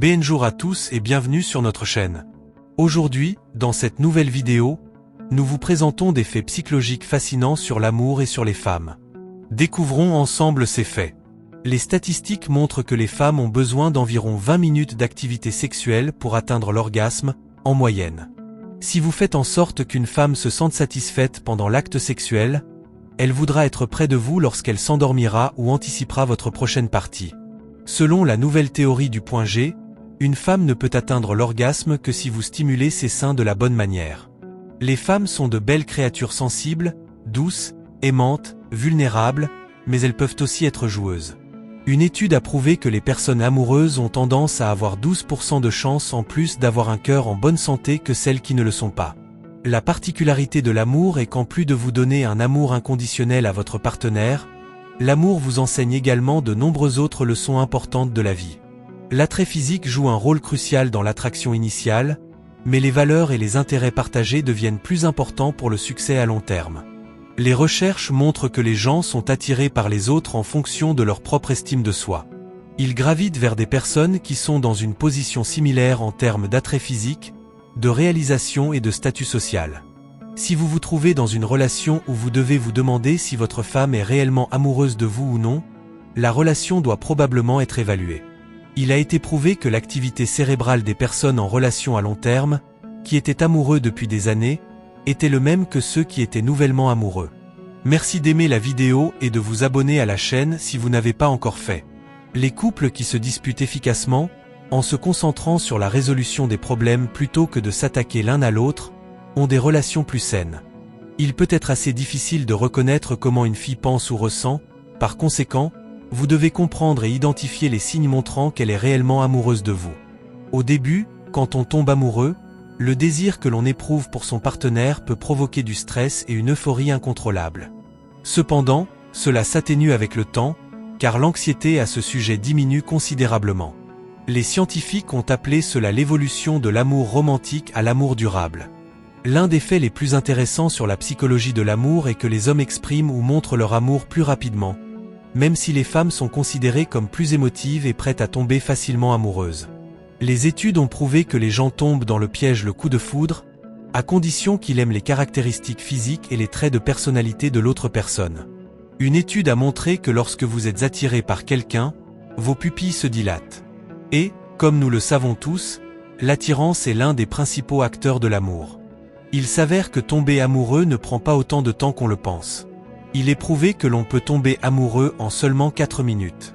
Bonjour à tous et bienvenue sur notre chaîne. Aujourd'hui, dans cette nouvelle vidéo, nous vous présentons des faits psychologiques fascinants sur l'amour et sur les femmes. Découvrons ensemble ces faits. Les statistiques montrent que les femmes ont besoin d'environ 20 minutes d'activité sexuelle pour atteindre l'orgasme, en moyenne. Si vous faites en sorte qu'une femme se sente satisfaite pendant l'acte sexuel, elle voudra être près de vous lorsqu'elle s'endormira ou anticipera votre prochaine partie. Selon la nouvelle théorie du point G, une femme ne peut atteindre l'orgasme que si vous stimulez ses seins de la bonne manière. Les femmes sont de belles créatures sensibles, douces, aimantes, vulnérables, mais elles peuvent aussi être joueuses. Une étude a prouvé que les personnes amoureuses ont tendance à avoir 12% de chances en plus d'avoir un cœur en bonne santé que celles qui ne le sont pas. La particularité de l'amour est qu'en plus de vous donner un amour inconditionnel à votre partenaire, l'amour vous enseigne également de nombreuses autres leçons importantes de la vie. L'attrait physique joue un rôle crucial dans l'attraction initiale, mais les valeurs et les intérêts partagés deviennent plus importants pour le succès à long terme. Les recherches montrent que les gens sont attirés par les autres en fonction de leur propre estime de soi. Ils gravitent vers des personnes qui sont dans une position similaire en termes d'attrait physique, de réalisation et de statut social. Si vous vous trouvez dans une relation où vous devez vous demander si votre femme est réellement amoureuse de vous ou non, la relation doit probablement être évaluée. Il a été prouvé que l'activité cérébrale des personnes en relation à long terme, qui étaient amoureux depuis des années, était le même que ceux qui étaient nouvellement amoureux. Merci d'aimer la vidéo et de vous abonner à la chaîne si vous n'avez pas encore fait. Les couples qui se disputent efficacement, en se concentrant sur la résolution des problèmes plutôt que de s'attaquer l'un à l'autre, ont des relations plus saines. Il peut être assez difficile de reconnaître comment une fille pense ou ressent, par conséquent, vous devez comprendre et identifier les signes montrant qu'elle est réellement amoureuse de vous. Au début, quand on tombe amoureux, le désir que l'on éprouve pour son partenaire peut provoquer du stress et une euphorie incontrôlable. Cependant, cela s'atténue avec le temps, car l'anxiété à ce sujet diminue considérablement. Les scientifiques ont appelé cela l'évolution de l'amour romantique à l'amour durable. L'un des faits les plus intéressants sur la psychologie de l'amour est que les hommes expriment ou montrent leur amour plus rapidement, même si les femmes sont considérées comme plus émotives et prêtes à tomber facilement amoureuses. Les études ont prouvé que les gens tombent dans le piège le coup de foudre, à condition qu'ils aiment les caractéristiques physiques et les traits de personnalité de l'autre personne. Une étude a montré que lorsque vous êtes attiré par quelqu'un, vos pupilles se dilatent. Et, comme nous le savons tous, l'attirance est l'un des principaux acteurs de l'amour. Il s'avère que tomber amoureux ne prend pas autant de temps qu'on le pense. Il est prouvé que l'on peut tomber amoureux en seulement 4 minutes.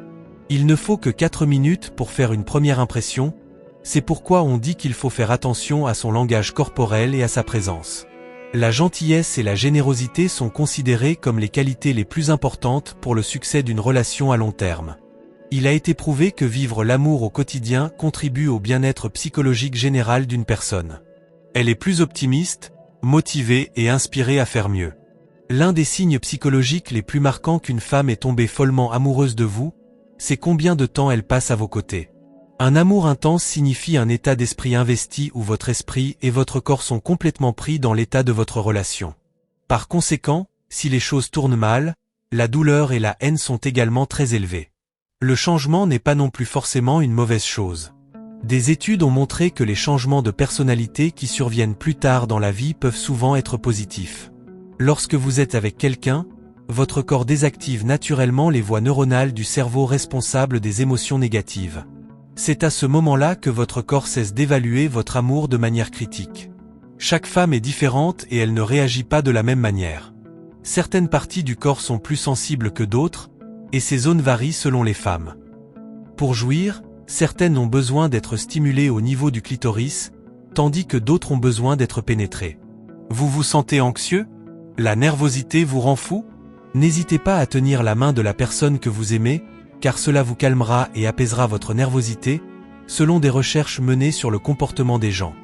Il ne faut que 4 minutes pour faire une première impression, c'est pourquoi on dit qu'il faut faire attention à son langage corporel et à sa présence. La gentillesse et la générosité sont considérées comme les qualités les plus importantes pour le succès d'une relation à long terme. Il a été prouvé que vivre l'amour au quotidien contribue au bien-être psychologique général d'une personne. Elle est plus optimiste, motivée et inspirée à faire mieux. L'un des signes psychologiques les plus marquants qu'une femme est tombée follement amoureuse de vous, c'est combien de temps elle passe à vos côtés. Un amour intense signifie un état d'esprit investi où votre esprit et votre corps sont complètement pris dans l'état de votre relation. Par conséquent, si les choses tournent mal, la douleur et la haine sont également très élevées. Le changement n'est pas non plus forcément une mauvaise chose. Des études ont montré que les changements de personnalité qui surviennent plus tard dans la vie peuvent souvent être positifs. Lorsque vous êtes avec quelqu'un, votre corps désactive naturellement les voies neuronales du cerveau responsables des émotions négatives. C'est à ce moment-là que votre corps cesse d'évaluer votre amour de manière critique. Chaque femme est différente et elle ne réagit pas de la même manière. Certaines parties du corps sont plus sensibles que d'autres, et ces zones varient selon les femmes. Pour jouir, certaines ont besoin d'être stimulées au niveau du clitoris, tandis que d'autres ont besoin d'être pénétrées. Vous vous sentez anxieux ? La nervosité vous rend fou ? N'hésitez pas à tenir la main de la personne que vous aimez, car cela vous calmera et apaisera votre nervosité, selon des recherches menées sur le comportement des gens.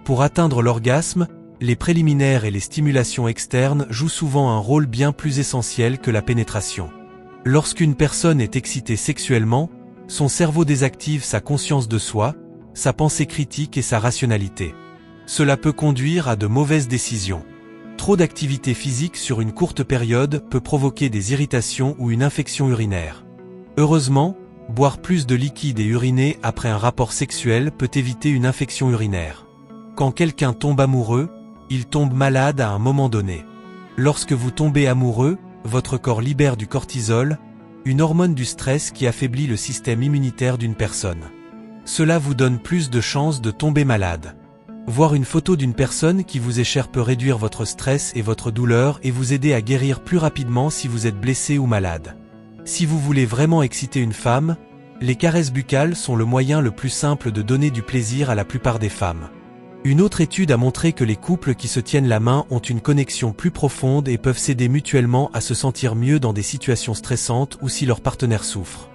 Pour atteindre l'orgasme, les préliminaires et les stimulations externes jouent souvent un rôle bien plus essentiel que la pénétration. Lorsqu'une personne est excitée sexuellement, son cerveau désactive sa conscience de soi, sa pensée critique et sa rationalité. Cela peut conduire à de mauvaises décisions. Trop d'activité physique sur une courte période peut provoquer des irritations ou une infection urinaire. Heureusement, Boire plus de liquide et uriner après un rapport sexuel peut éviter une infection urinaire. Quand quelqu'un tombe amoureux, il tombe malade à un moment donné. Lorsque vous tombez amoureux, votre corps libère du cortisol, une hormone du stress qui affaiblit le système immunitaire d'une personne. Cela vous donne plus de chances de tomber malade. Voir une photo d'une personne qui vous est chère peut réduire votre stress et votre douleur et vous aider à guérir plus rapidement si vous êtes blessé ou malade. Si vous voulez vraiment exciter une femme, les caresses buccales sont le moyen le plus simple de donner du plaisir à la plupart des femmes. Une autre étude a montré que les couples qui se tiennent la main ont une connexion plus profonde et peuvent s'aider mutuellement à se sentir mieux dans des situations stressantes ou si leur partenaire souffre.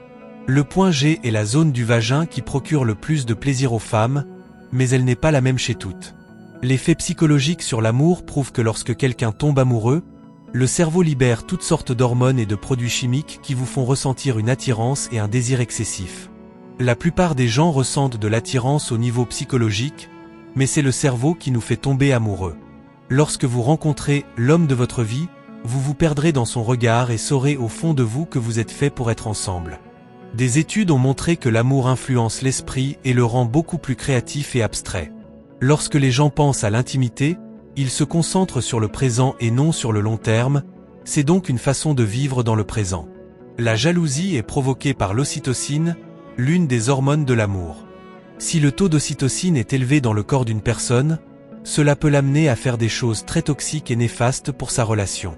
Le point G est la zone du vagin qui procure le plus de plaisir aux femmes, mais elle n'est pas la même chez toutes. L'effet psychologique sur l'amour prouve que lorsque quelqu'un tombe amoureux, le cerveau libère toutes sortes d'hormones et de produits chimiques qui vous font ressentir une attirance et un désir excessif. La plupart des gens ressentent de l'attirance au niveau psychologique, mais c'est le cerveau qui nous fait tomber amoureux. Lorsque vous rencontrez l'homme de votre vie, vous vous perdrez dans son regard et saurez au fond de vous que vous êtes fait pour être ensemble. Des études ont montré que l'amour influence l'esprit et le rend beaucoup plus créatif et abstrait. Lorsque les gens pensent à l'intimité, ils se concentrent sur le présent et non sur le long terme, c'est donc une façon de vivre dans le présent. La jalousie est provoquée par l'ocytocine, l'une des hormones de l'amour. Si le taux d'ocytocine est élevé dans le corps d'une personne, cela peut l'amener à faire des choses très toxiques et néfastes pour sa relation.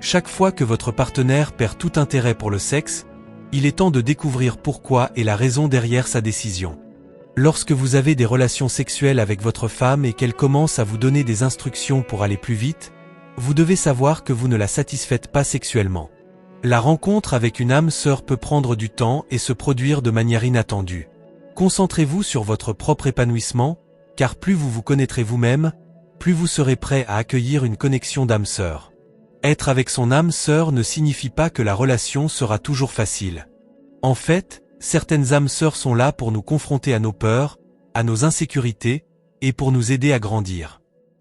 Chaque fois que votre partenaire perd tout intérêt pour le sexe, il est temps de découvrir pourquoi et la raison derrière sa décision. Lorsque vous avez des relations sexuelles avec votre femme et qu'elle commence à vous donner des instructions pour aller plus vite, vous devez savoir que vous ne la satisfaites pas sexuellement. La rencontre avec une âme sœur peut prendre du temps et se produire de manière inattendue. Concentrez-vous sur votre propre épanouissement, car plus vous vous connaîtrez vous-même, plus vous serez prêt à accueillir une connexion d'âme sœur. Être avec son âme sœur ne signifie pas que la relation sera toujours facile. En fait, certaines âmes sœurs sont là pour nous confronter à nos peurs, à nos insécurités, et pour nous aider à grandir.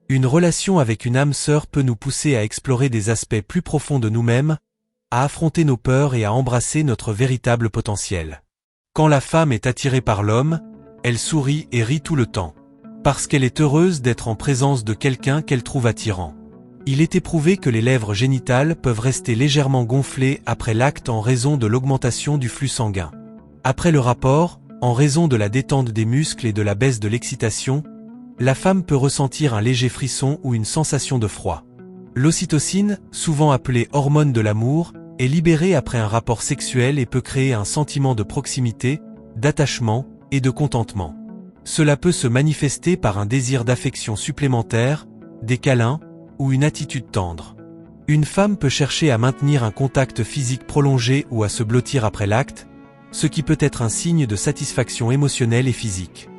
Une relation avec une âme sœur peut nous pousser à explorer des aspects plus profonds de nous-mêmes, à affronter nos peurs et à embrasser notre véritable potentiel. Quand la femme est attirée par l'homme, elle sourit et rit tout le temps. Parce qu'elle est heureuse d'être en présence de quelqu'un qu'elle trouve attirant. Il est éprouvé que les lèvres génitales peuvent rester légèrement gonflées après l'acte en raison de l'augmentation du flux sanguin. Après le rapport, en raison de la détente des muscles et de la baisse de l'excitation, la femme peut ressentir un léger frisson ou une sensation de froid. L'ocytocine, souvent appelée hormone de l'amour, est libérée après un rapport sexuel et peut créer un sentiment de proximité, d'attachement et de contentement. Cela peut se manifester par un désir d'affection supplémentaire, des câlins ou une attitude tendre. Une femme peut chercher à maintenir un contact physique prolongé ou à se blottir après l'acte, ce qui peut être un signe de satisfaction émotionnelle et physique.